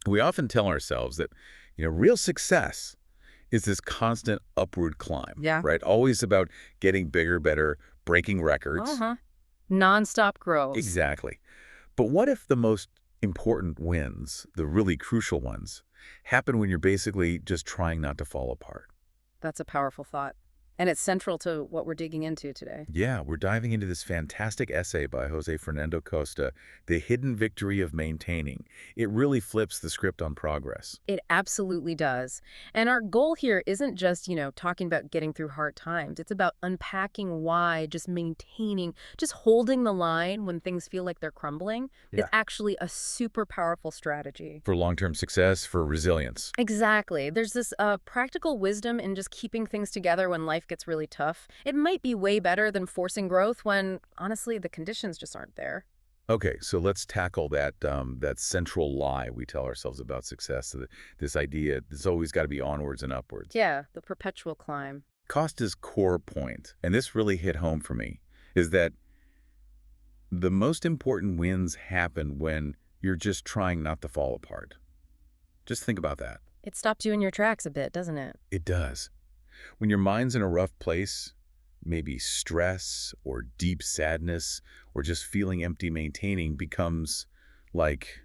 We often tell ourselves that, real success is this constant upward climb, Yeah. right? Always about getting bigger, better, breaking records. Uh-huh. Non-stop growth. Exactly. But what if the most important wins, the really crucial ones, happen when you're basically just trying not to fall apart? That's a powerful thought. And it's central to what we're digging into today. Yeah, we're diving into this fantastic essay by Jose Fernando Costa, The Hidden Victory of Maintaining. It really flips the script on progress. It absolutely does. And our goal here isn't just, talking about getting through hard times. It's about unpacking why just maintaining, just holding the line when things feel like they're crumbling is Yeah. actually a super powerful strategy. For long-term success, for resilience. Exactly. There's this practical wisdom in just keeping things together when life gets really tough. It might be way better than forcing growth when, honestly, the conditions just aren't there. Okay, so let's tackle that central lie we tell ourselves about success. This idea, there's always got to be onwards and upwards. Yeah, the perpetual climb. Costa's core point, and this really hit home for me, is that the most important wins happen when you're just trying not to fall apart. Just think about that. It stops you in your tracks a bit, doesn't it? It does. When your mind's in a rough place, maybe stress or deep sadness or just feeling empty, maintaining becomes like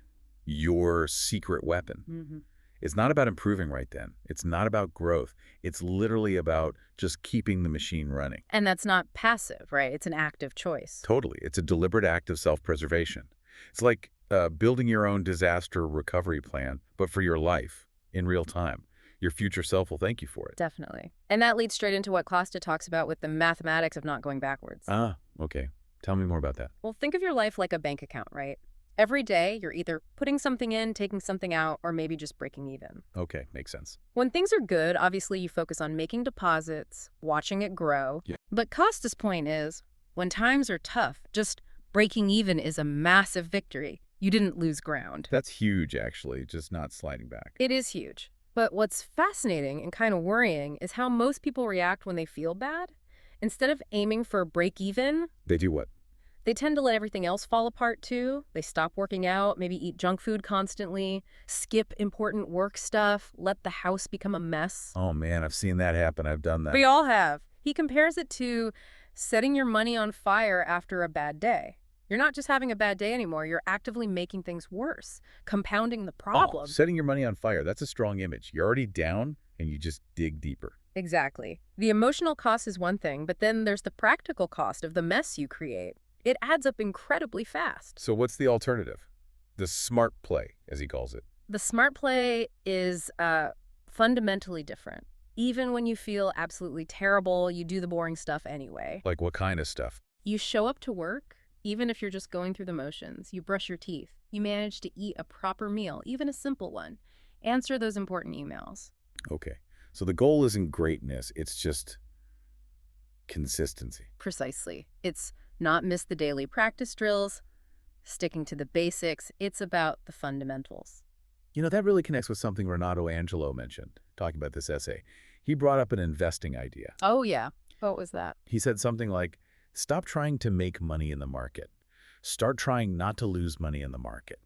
your secret weapon. Mm-hmm. It's not about improving right then. It's not about growth. It's literally about just keeping the machine running. And that's not passive, right? It's an active choice. Totally. It's a deliberate act of self-preservation. It's like building your own disaster recovery plan, but for your life in real time. Your future self will thank you for it. Definitely. And that leads straight into what Costa talks about with the mathematics of not going backwards. Ah, okay. Tell me more about that. Well, think of your life like a bank account, right? Every day, you're either putting something in, taking something out, or maybe just breaking even. Okay, makes sense. When things are good, obviously you focus on making deposits, watching it grow. Yeah. But Costa's point is, when times are tough, just breaking even is a massive victory. You didn't lose ground. That's huge, actually, just not sliding back. It is huge. But what's fascinating and kind of worrying is how most people react when they feel bad. Instead of aiming for break even, They do what? they tend to let everything else fall apart too. They stop working out, maybe eat junk food constantly, skip important work stuff, let the house become a mess. Oh, man, I've seen that happen. I've done that. We all have. He compares it to setting your money on fire after a bad day. You're not just having a bad day anymore. You're actively making things worse, compounding the problem. Oh, setting your money on fire. That's a strong image. You're already down, and you just dig deeper. Exactly. The emotional cost is one thing, but then there's the practical cost of the mess you create. It adds up incredibly fast. So what's the alternative? The smart play, as he calls it. The smart play is fundamentally different. Even when you feel absolutely terrible, you do the boring stuff anyway. Like what kind of stuff? You show up to work, even if you're just going through the motions. You brush your teeth. You manage to eat a proper meal, even a simple one. Answer those important emails. Okay. So the goal isn't greatness. It's just consistency. Precisely. It's not miss the daily practice drills, sticking to the basics. It's about the fundamentals. That really connects with something Renato Angelo mentioned, talking about this essay. He brought up an investing idea. Oh, yeah. What was that? He said something like, stop trying to make money in the market. Start trying not to lose money in the market.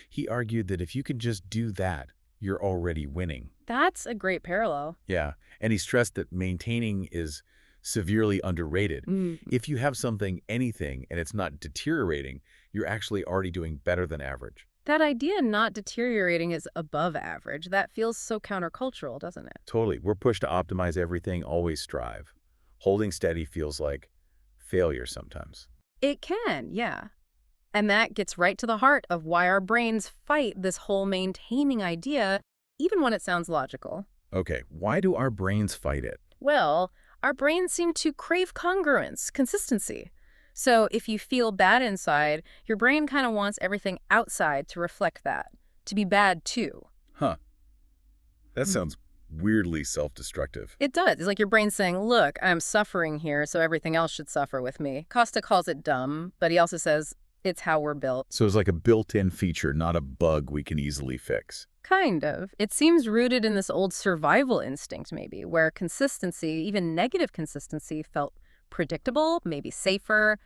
He argued that if you can just do that, you're already winning. That's a great parallel. Yeah, and he stressed that maintaining is severely underrated. If you have something, anything, and it's not deteriorating, you're actually already doing better than average. That idea not deteriorating is above average. That feels so countercultural, doesn't it? Totally. We're pushed to optimize everything, always strive. Holding steady feels like failure sometimes. It can, yeah. And that gets right to the heart of why our brains fight this whole maintaining idea, even when it sounds logical. Okay, why do our brains fight it? Well, our brains seem to crave congruence, consistency. So if you feel bad inside, your brain kind of wants everything outside to reflect that, to be bad too. Huh. That sounds weirdly self-destructive. It does. It's like your brain saying, look, I'm suffering here, so everything else should suffer with me. Costa calls it dumb, but he also says it's how we're built. So it's like a built-in feature, not a bug we can easily fix. Kind of. It seems rooted in this old survival instinct, maybe, where consistency, even negative consistency, felt predictable, maybe safer.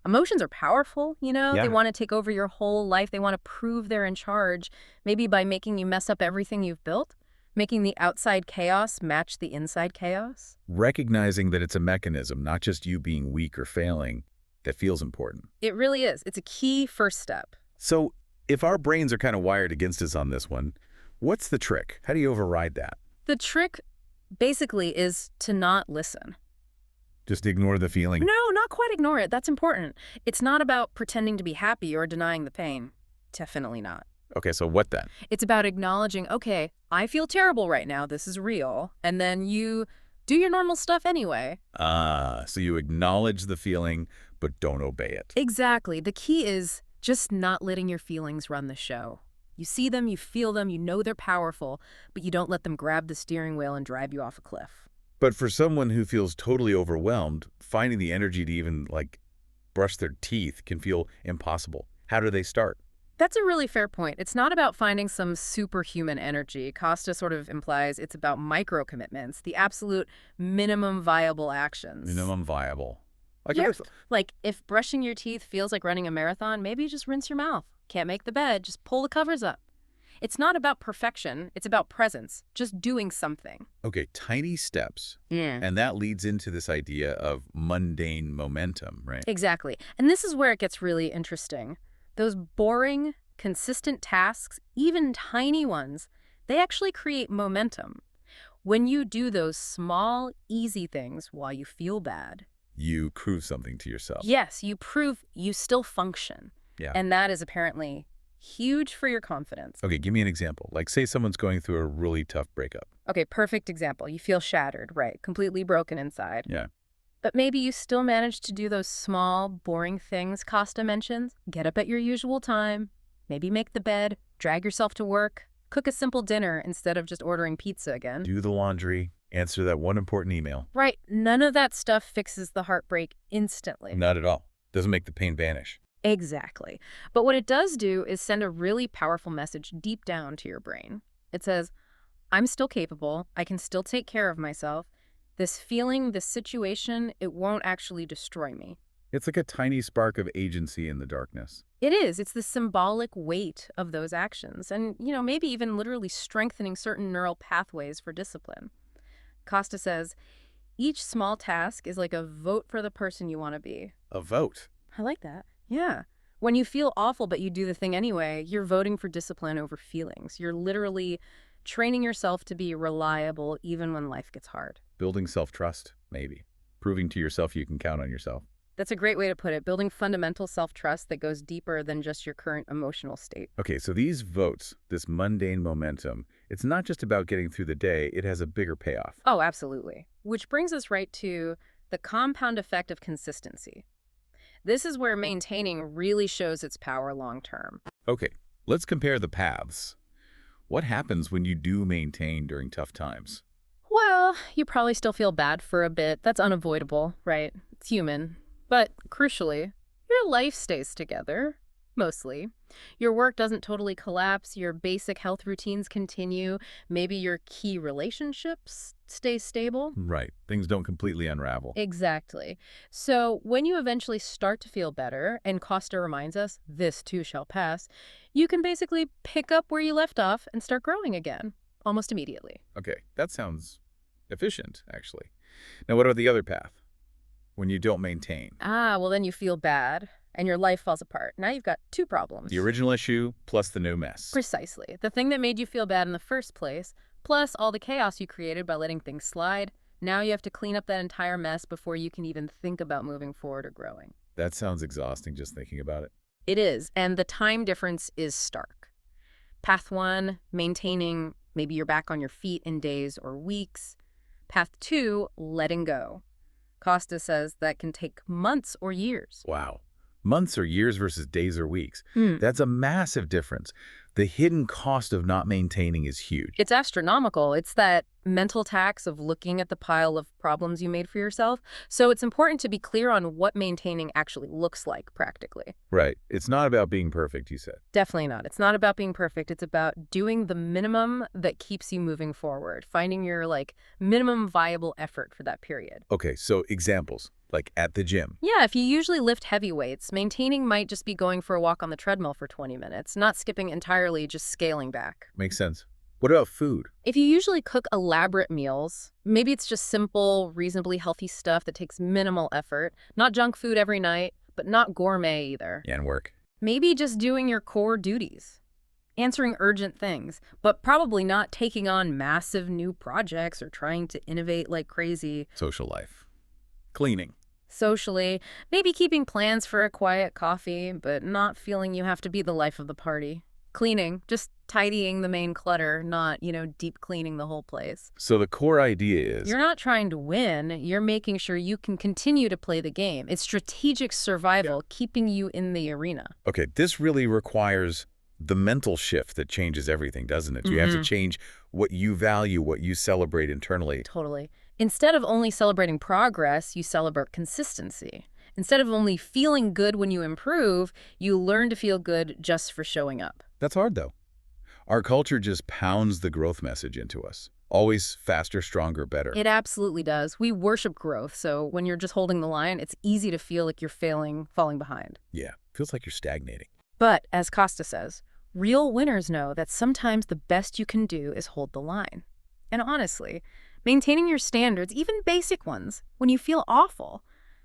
Emotions are powerful, they Yeah. want to take over your whole life. They want to prove they're in charge, maybe by making you mess up everything you've built, making the outside chaos match the inside chaos. Recognizing that it's a mechanism, not just you being weak or failing, that feels important. It really is. It's a key first step. So if our brains are kind of wired against us on this one, what's the trick? How do you override that? The trick basically is to not listen. Just ignore the feeling? No, not quite ignore it. That's important. It's not about pretending to be happy or denying the pain. Definitely not. Okay, so what then? It's about acknowledging, okay, I feel terrible right now. This is real. And then you do your normal stuff anyway. So you acknowledge the feeling, but don't obey it. Exactly. The key is just not letting your feelings run the show. You see them, you feel them, you know they're powerful, but you don't let them grab the steering wheel and drive you off a cliff. But for someone who feels totally overwhelmed, finding the energy to even, brush their teeth can feel impossible. How do they start? That's a really fair point. It's not about finding some superhuman energy. Costa sort of implies it's about micro commitments, the absolute minimum viable actions. Minimum viable. Like, Yeah. I guess- Like, if brushing your teeth feels like running a marathon, maybe you just rinse your mouth. Can't make the bed, just pull the covers up. It's not about perfection, it's about presence, just doing something. Okay, tiny steps. Yeah. And that leads into this idea of mundane momentum, right? Exactly. And this is where it gets really interesting. Those boring, consistent tasks, even tiny ones, they actually create momentum. When you do those small, easy things while you feel bad, You prove something to yourself. yes, you prove you still function. Yeah. And that is apparently huge for your confidence. Okay, give me an example. Like, say someone's going through a really tough breakup. Okay, perfect example. You feel shattered, right? Completely broken inside. Yeah. But maybe you still manage to do those small, boring things Costa mentions. Get up at your usual time, maybe make the bed, drag yourself to work, cook a simple dinner instead of just ordering pizza again. Do the laundry, answer that one important email. Right, none of that stuff fixes the heartbreak instantly. Not at all. Doesn't make the pain vanish. Exactly. But what it does do is send a really powerful message deep down to your brain. It says, I'm still capable. I can still take care of myself. This feeling, this situation, it won't actually destroy me. It's like a tiny spark of agency in the darkness. It is. It's the symbolic weight of those actions and, maybe even literally strengthening certain neural pathways for discipline. Costa says, each small task is like a vote for the person you want to be. A vote. I like that. Yeah. When you feel awful but you do the thing anyway, you're voting for discipline over feelings. You're literally training yourself to be reliable even when life gets hard. Building self-trust, maybe. Proving to yourself you can count on yourself. That's a great way to put it, building fundamental self-trust that goes deeper than just your current emotional state. Okay, so these votes, this mundane momentum, it's not just about getting through the day, it has a bigger payoff. Oh, absolutely. Which brings us right to the compound effect of consistency. This is where maintaining really shows its power long term. Okay, let's compare the paths. What happens when you do maintain during tough times? Well, you probably still feel bad for a bit. That's unavoidable, right? It's human. But crucially, your life stays together, mostly. Your work doesn't totally collapse. Your basic health routines continue. Maybe your key relationships stay stable. Right, things don't completely unravel. Exactly. So when you eventually start to feel better, and Costa reminds us, this too shall pass, you can basically pick up where you left off and start growing again, almost immediately. Okay, that sounds efficient, actually. Now, what about the other path? When you don't maintain? Well then you feel bad, and your life falls apart. Now you've got two problems. The original issue plus the new mess. Precisely. The thing that made you feel bad in the first place, plus all the chaos you created by letting things slide. Now you have to clean up that entire mess before you can even think about moving forward or growing. That sounds exhausting just thinking about it. It is, and the time difference is stark. Path 1, maintaining, maybe you're back on your feet in days or weeks. Path 2, letting go. Costa says that can take months or years. Wow. Months or years versus days or weeks. Hmm. That's a massive difference. The hidden cost of not maintaining is huge. It's astronomical. It's that mental tax of looking at the pile of problems you made for yourself. So it's important to be clear on what maintaining actually looks like practically. Right. It's not about being perfect, you said. Definitely not. It's not about being perfect. It's about doing the minimum that keeps you moving forward, finding your minimum viable effort for that period. Okay, so examples, like at the gym. Yeah, if you usually lift heavy weights, maintaining might just be going for a walk on the treadmill for 20 minutes, not skipping entirely, just scaling back. Makes sense. What about food? If you usually cook elaborate meals, maybe it's just simple, reasonably healthy stuff that takes minimal effort, not junk food every night, but not gourmet either. Yeah, and work. Maybe just doing your core duties, answering urgent things, but probably not taking on massive new projects or trying to innovate like crazy. Social life. Cleaning. Socially, maybe keeping plans for a quiet coffee, but not feeling you have to be the life of the party. Cleaning, just tidying the main clutter, not, deep cleaning the whole place. So the core idea is... You're not trying to win. You're making sure you can continue to play the game. It's strategic survival, keeping you in the arena. Okay, this really requires the mental shift that changes everything, doesn't it? You have to change what you value, what you celebrate internally. Totally. Instead of only celebrating progress, you celebrate consistency. Instead of only feeling good when you improve, you learn to feel good just for showing up. That's hard, though. Our culture just pounds the growth message into us. Always faster, stronger, better. It absolutely does. We worship growth, so when you're just holding the line, it's easy to feel like you're falling behind. Yeah, feels like you're stagnating. But, as Costa says, real winners know that sometimes the best you can do is hold the line. And honestly, maintaining your standards, even basic ones, when you feel awful,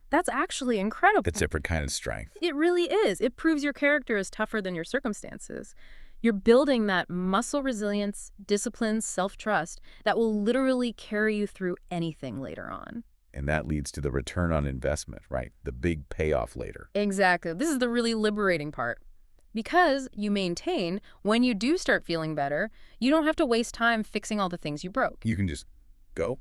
that's actually incredible. It's a different kind of strength. It really is. It proves your character is tougher than your circumstances. You're building that muscle resilience, discipline, self-trust that will literally carry you through anything later on. And that leads to the return on investment, right? The big payoff later. Exactly. This is the really liberating part. Because you maintain, when you do start feeling better, you don't have to waste time fixing all the things you broke. You can just go,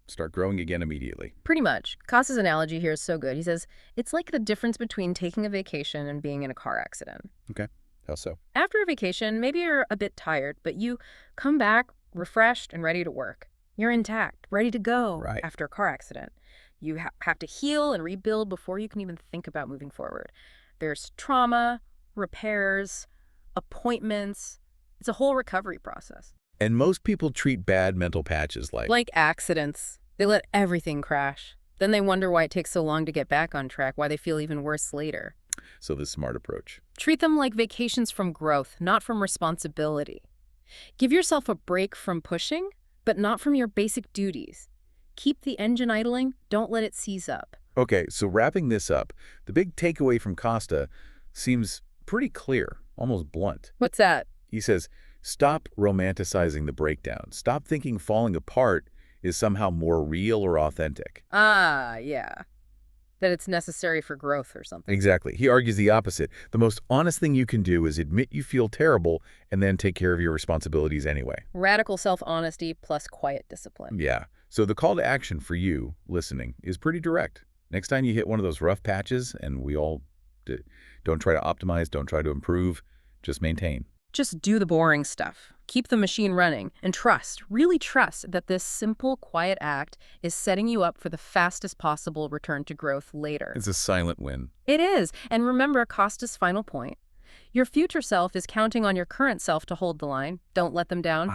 start growing again immediately. Pretty much. Costa's analogy here is so good. He says, it's like the difference between taking a vacation and being in a car accident. Okay. How so? After a vacation, maybe you're a bit tired, but you come back refreshed and ready to work. You're intact, ready to go after a car accident. You have to heal and rebuild before you can even think about moving forward. There's trauma, repairs, appointments. It's a whole recovery process. And most people treat bad mental patches like accidents. They let everything crash. Then they wonder why it takes so long to get back on track, why they feel even worse later. So the smart approach. Treat them like vacations from growth, not from responsibility. Give yourself a break from pushing, but not from your basic duties. Keep the engine idling, don't let it seize up. Okay, so wrapping this up, the big takeaway from Costa seems pretty clear, almost blunt. What's that? He says, stop romanticizing the breakdown. Stop thinking falling apart is somehow more real or authentic. Ah, yeah. That it's necessary for growth or something. Exactly. He argues the opposite. The most honest thing you can do is admit you feel terrible and then take care of your responsibilities anyway. Radical self-honesty plus quiet discipline. Yeah. So the call to action for you, listening, is pretty direct. Next time you hit one of those rough patches, and we all don't try to optimize, don't try to improve, just maintain. Just do the boring stuff. Keep the machine running and trust, really trust that this simple, quiet act is setting you up for the fastest possible return to growth later. It's a silent win. It is. And remember Costa's final point. Your future self is counting on your current self to hold the line. Don't let them down.